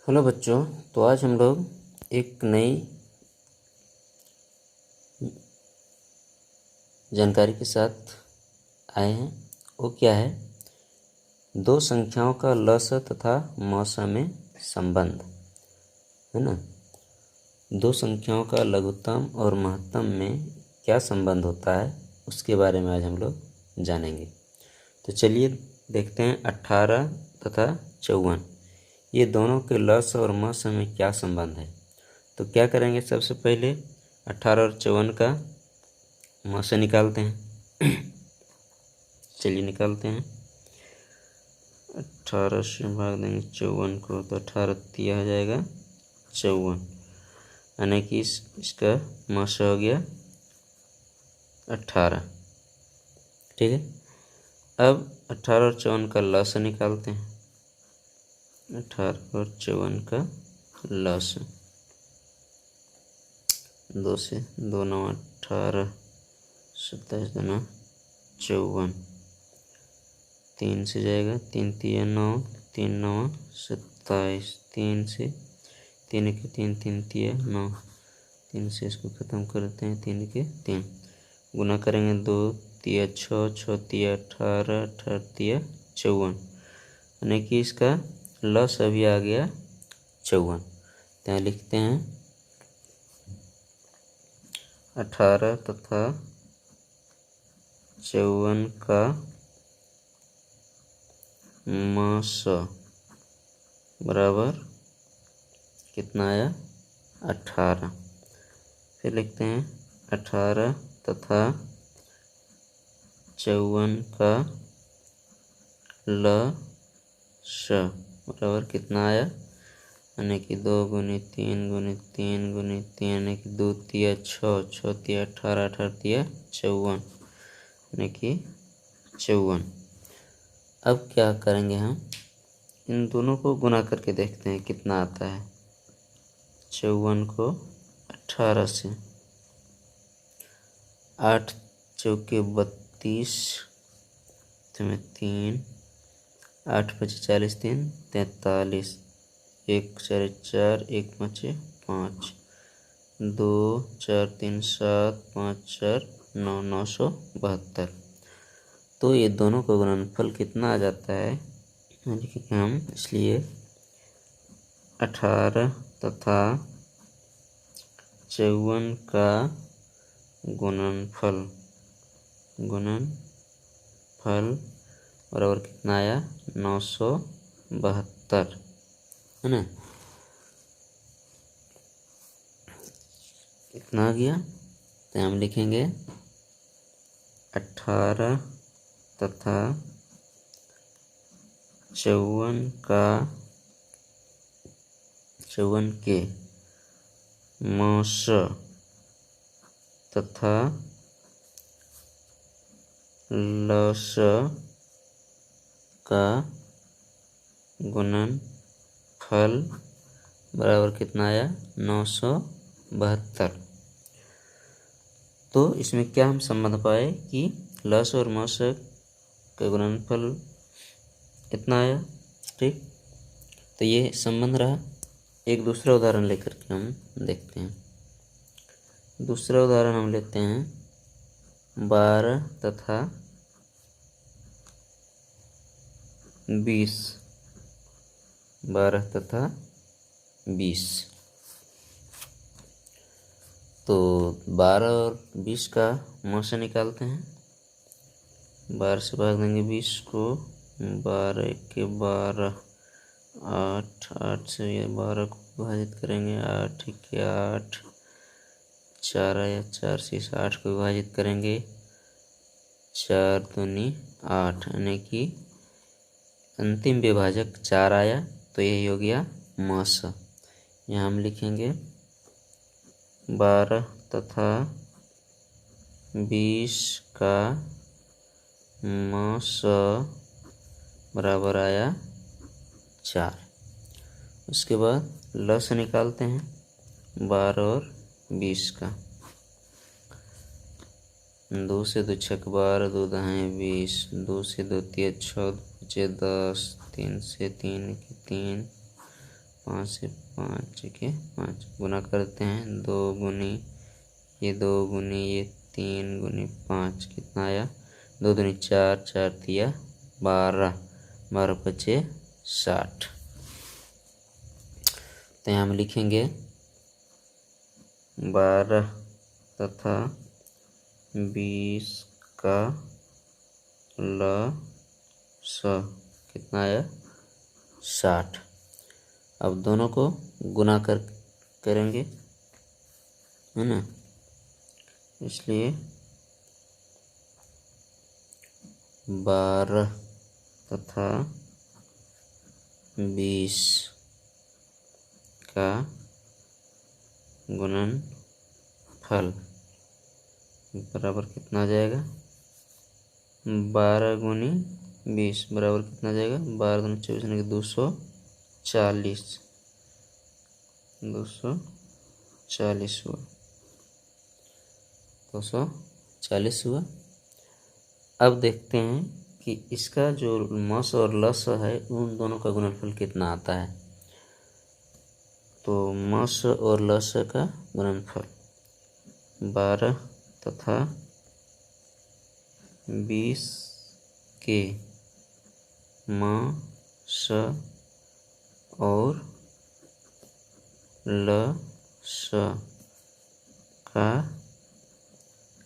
Hello बच्चों। तो आज हम लोग एक नई जानकारी के साथ आए हैं। वो क्या है? दो संख्याओं का लस तथा मस में संबंध, है ना। दो संख्याओं का लघुत्तम और महत्तम में क्या संबंध होता है, उसके बारे में आज हम लोग जानेंगे। तो चलिए देखते हैं 18 तथा 54, ये दोनों के लस और मस में क्या संबंध है। तो क्या करेंगे, सबसे पहले 18 और 54 का मस निकालते हैं। चलिए निकालते हैं। 18 से भाग देंगे 54 को, तो 18 तिया हो जाएगा 54, यानी कि इसका मस हो गया 18। ठीक है, अब 18 और 54 का लस निकालते हैं। 18 और 54 का लस, 2 से 2 9 18, 27 2 54, 3 से जाएगा 3 तिया 9, 3 9 27, 3 से 3 के 3 3 तिया 9, 3 से इसको ख़त्म करते हैं, 3 के 3 गुना करेंगे 2 तिया 6, 6 तिया 18, 18 तिया 54, यानी कि इसका लस अभी आ गया 54। तो यहाँ लिखते हैं 18 तथा 54 का मस बराबर कितना आया, 18। फिर लिखते हैं 18 तथा 54 का लस बराबर कितना आया, यानी कि 2 गुनी 3 गुनी 3 गुनी 3, यानी कि 2 तिया 6, 6 तिया 18, 18 तिया 54, यानी कि 54। अब क्या करेंगे, हम इन दोनों को गुना करके देखते हैं कितना आता है। 54 को 18 से, 8 चौके 32, में 3, 8 पचे 40, 3 43, 1 4 4, 1 5 5, 2 4 3 7, 5 4 9, 972। तो ये दोनों का गुणनफल कितना आ जाता है, लिखेंगे हम। इसलिए 18 तथा 54 का गुणनफल बराबर कितना आया, 972, है ना। कितना आ गया, तो हम लिखेंगे 18 तथा 54 के मस तथा लस का गुणनफल बराबर कितना आया, 972। तो इसमें क्या हम संबंध पाए कि लस और मस का गुणनफल कितना आया। ठीक, तो ये संबंध रहा। एक दूसरा उदाहरण लेकर के हम देखते हैं। दूसरा उदाहरण हम लेते हैं 12 तथा 20, 12 तथा 20। तो 12 और 20 का मस निकालते हैं। 12 से भाग देंगे 20 को, 12 के 12, 8, 8 से 12 को विभाजित करेंगे, 8 के 8, 4 आया, 4 से इस 8 को विभाजित करेंगे, 4 दूनी 8, यानी कि अंतिम विभाजक 4 आया। तो यही हो गया मस। यहाँ हम लिखेंगे 12 तथा 20 का मस बराबर आया 4। उसके बाद लस निकालते हैं 12 और 20 का। 2 से 2 छक 12, 2 दहाई 20, 2 से 2 तिया 6, 2 पचे 10, 3 से 3 के 3, 5 से 5 के 5 गुना करते हैं, 2 गुनी ये 2 गुनी ये 3 गुनी 5 कितना आया, 2 दूनी 4, 4 तिया 12, 12 पचे 60। तो यहाँ हम लिखेंगे 12 तथा 20 का लसा कितना आया, 60। अब दोनों को गुना करेंगे, है ना, इसलिए 12 तथा 20 का गुणनफल बराबर कितना आ जाएगा, 12 गुनी 20 बराबर कितना आ जाएगा, 12 दूनी 24 यानी कि 240, 240 हुआ, 240 हुआ। अब देखते हैं कि इसका जो मस और लस है उन दोनों का गुणनफल कितना आता है। तो मस और लस का गुणनफल 12 तथा 20 के मस और लस का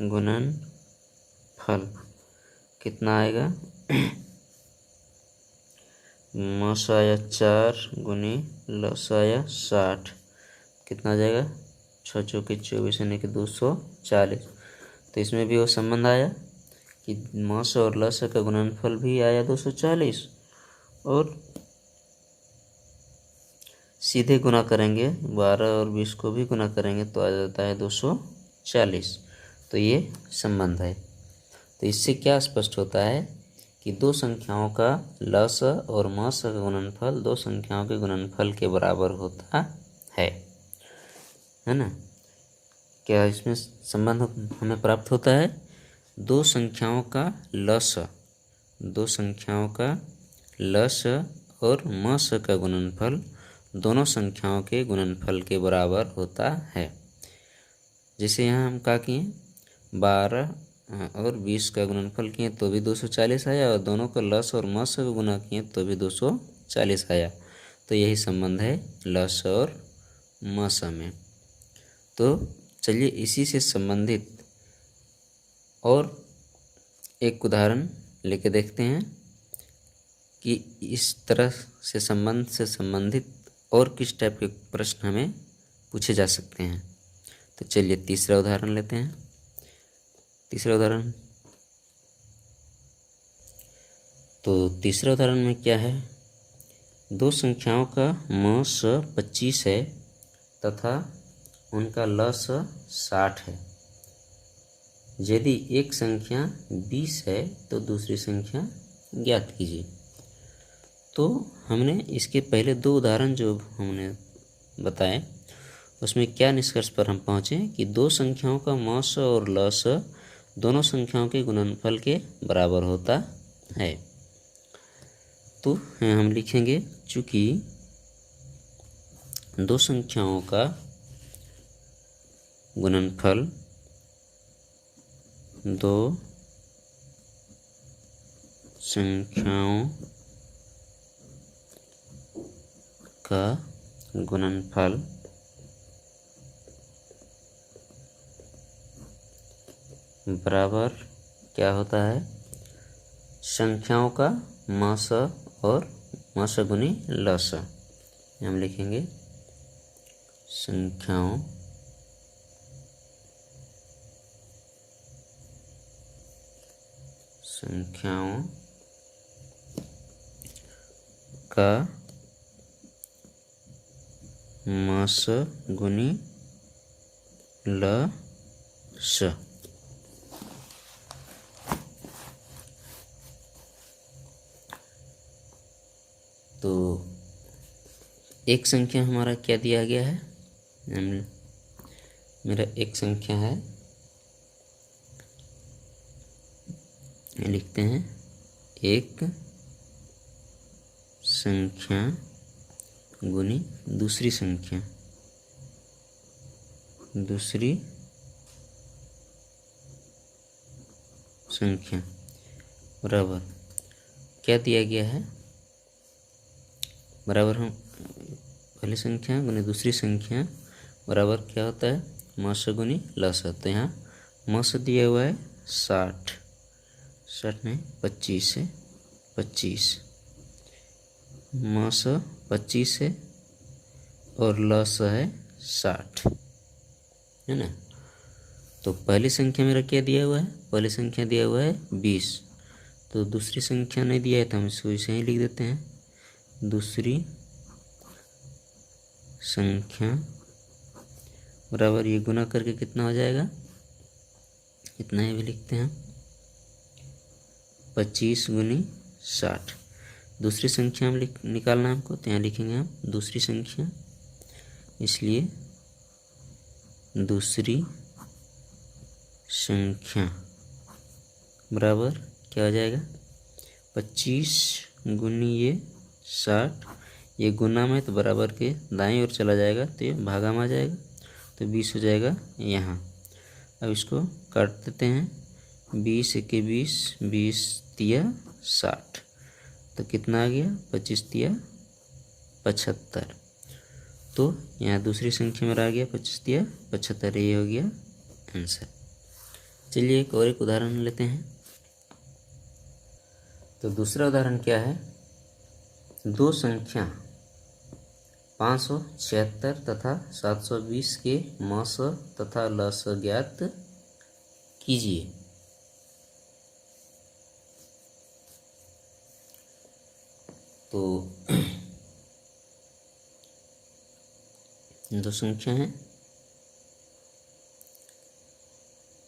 गुणनफल कितना आएगा, मस आया 4 गुनी लस आया 60, कितना आ जाएगा, 6 चौके 24 यानी कि 240। तो इसमें भी वो संबंध आया कि मस और लस का गुणनफल भी आया 240 और सीधे गुना करेंगे 12 और 20 को भी गुना करेंगे तो आ जाता है 240। तो ये संबंध है। तो इससे क्या स्पष्ट होता है कि दो संख्याओं का लस और मस का गुणनफल दो संख्याओं के गुणनफल के बराबर होता है ना। क्या इसमें संबंध हमें प्राप्त होता है, दो संख्याओं का लस और मस का गुणनफल दोनों संख्याओं के गुणनफल के बराबर होता है। जैसे यहाँ हम क्या किए, 12 और 20 का गुणनफल किए तो भी 240 आया और दोनों का लस और मस का गुना किए तो भी 240 आया। तो यही संबंध है लस और मस में। तो चलिए इसी से संबंधित और एक उदाहरण लेके देखते हैं कि इस तरह से संबंधित और किस टाइप के प्रश्न हमें पूछे जा सकते हैं। तो चलिए तीसरा उदाहरण लेते हैं। तीसरा उदाहरण में क्या है, दो संख्याओं का मस 25 है तथा उनका लस 60 है। यदि एक संख्या 20 है तो दूसरी संख्या ज्ञात कीजिए। तो हमने इसके पहले दो उदाहरण जो हमने बताए उसमें क्या निष्कर्ष पर हम पहुँचे कि दो संख्याओं का मस और लस दोनों संख्याओं के गुणनफल के बराबर होता है। तो हम लिखेंगे चूँकि दो संख्याओं का गुणनफल दो संख्याओं का गुणनफल बराबर क्या होता है, संख्याओं का मस और मस गुनी लस। हम लिखेंगे संख्याओं का मस गुनी लस। तो एक संख्या हमारा क्या दिया गया है, मेरा एक संख्या है, लिखते हैं एक संख्या गुनी दूसरी संख्या बराबर क्या दिया गया है, बराबर हम पहली संख्या गुनी दूसरी संख्या बराबर क्या होता है, मस गुनी लस। तो यहाँ मस दिया हुआ है 60 नहीं 25 है, 25 मस 25 है और लस है 60, है ना। तो पहली संख्या मेरा क्या दिया हुआ है, पहली संख्या दिया हुआ है 20। तो दूसरी संख्या नहीं दिया है तो हम इसको इसे ही लिख देते हैं। दूसरी संख्या बराबर ये गुना करके कितना हो जाएगा, इतना ही भी लिखते हैं 25 गुनी 60। दूसरी संख्या हम निकालना है हमको, तो यहाँ लिखेंगे हम दूसरी संख्या, इसलिए दूसरी संख्या बराबर क्या हो जाएगा, 25 गुनी ये 60, ये गुना में तो बराबर के दाईं ओर चला जाएगा तो ये भागा में आ जाएगा, तो 20 हो जाएगा यहाँ। अब इसको काट देते हैं, 20 एके 20, 20 तिया 60, तो कितना आ गया, 25 तिया 75। तो यहाँ दूसरी संख्या में आ गया 25 तिया 75, ये हो गया आंसर। चलिए एक और एक उदाहरण लेते हैं। तो दूसरा उदाहरण क्या है, दो संख्या 576 तथा 720 के मस तथा लस ज्ञात कीजिए। तो दो संख्या है,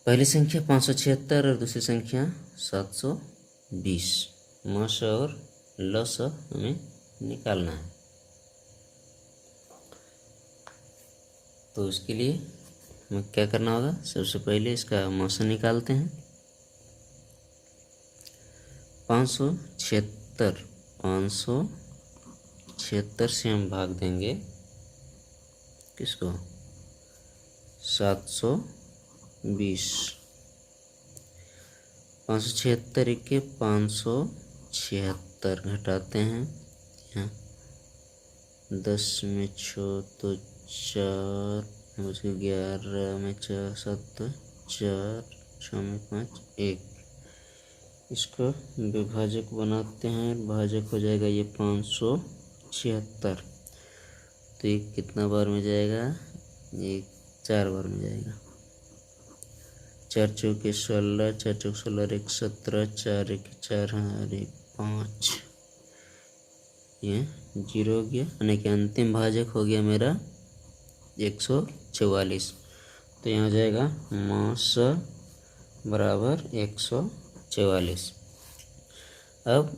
पहली संख्या 576 और दूसरी संख्या 720, मस और लस हमें निकालना है। तो इसके लिए हमें क्या करना होगा, सबसे पहले इसका मस निकालते हैं। 576 से हम भाग देंगे किसको, 720। 576 के 576 घटाते हैं, यहाँ 10 में 6 तो 4, 11 में 4 7 4, 6 में 5 1, इसको विभाजक बनाते हैं, भाजक हो जाएगा ये 576। तो ये कितना बार में जाएगा, ये 4 बार में जाएगा। 4 चौके 16, 4 चौक 16 1 17, 4 1 4 और 1 5, ये 0 हो गया, यानी कि अंतिम भाजक हो गया मेरा 144। तो यहाँ हो जाएगा मस बराबर 144। अब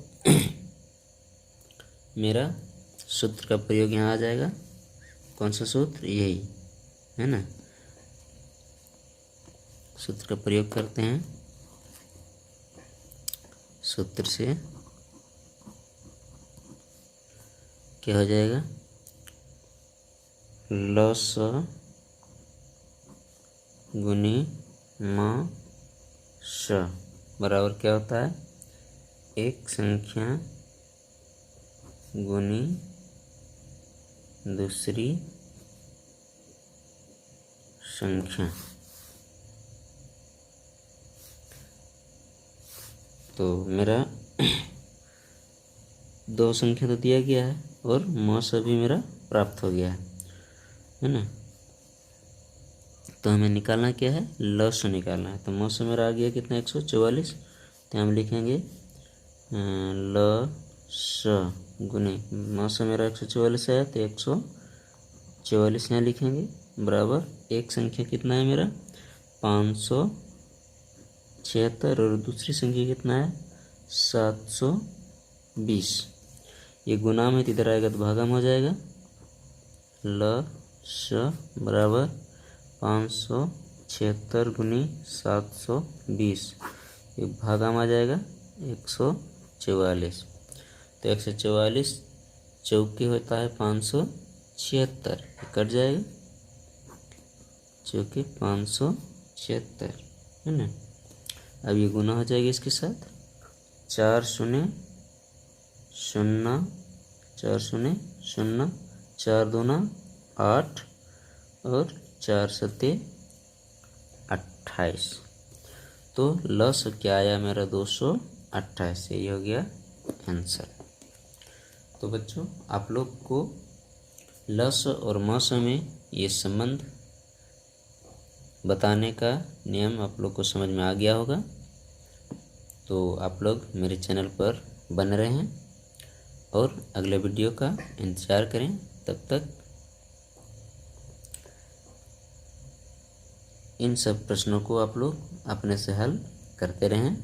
मेरा सूत्र का प्रयोग यहाँ आ जाएगा, कौन सा सूत्र, यही है ना। सूत्र का प्रयोग करते हैं, सूत्र से क्या हो जाएगा, लस गुनी मस बराबर क्या होता है, एक संख्या गुनी दूसरी संख्या। तो मेरा दो संख्या तो दिया गया है और मस भी मेरा प्राप्त हो गया है ना। तो हमें निकालना क्या है, लस निकालना है। तो मस मेरा आ गया कितना, 144। तो हम लिखेंगे लस गुने मस मेरा 144 है, तो 144 यहाँ लिखेंगे बराबर एक संख्या कितना है मेरा 576 और दूसरी संख्या कितना है 720। ये गुना में इधर आएगा तो भागा में हो जाएगा, लस बराबर 576 गुनी 720, ये भागा में आ जाएगा 144। तो 144 चौके होता है 576, कट जाएगा, चौके 576 है ना। अब ये गुना हो जाएगा इसके साथ, 4 शून्य 0, 4 शून्य 0, 4 दूना 8 और 4 सत्ते 28। तो लस क्या आया मेरा 228, यही हो गया आंसर। तो बच्चों आप लोग को लस और मस में ये संबंध बताने का नियम आप लोग को समझ में आ गया होगा। तो आप लोग मेरे चैनल पर बने रहें और अगले वीडियो का इंतज़ार करें। तब तक इन सब प्रश्नों को आप लोग अपने से हल करते रहें।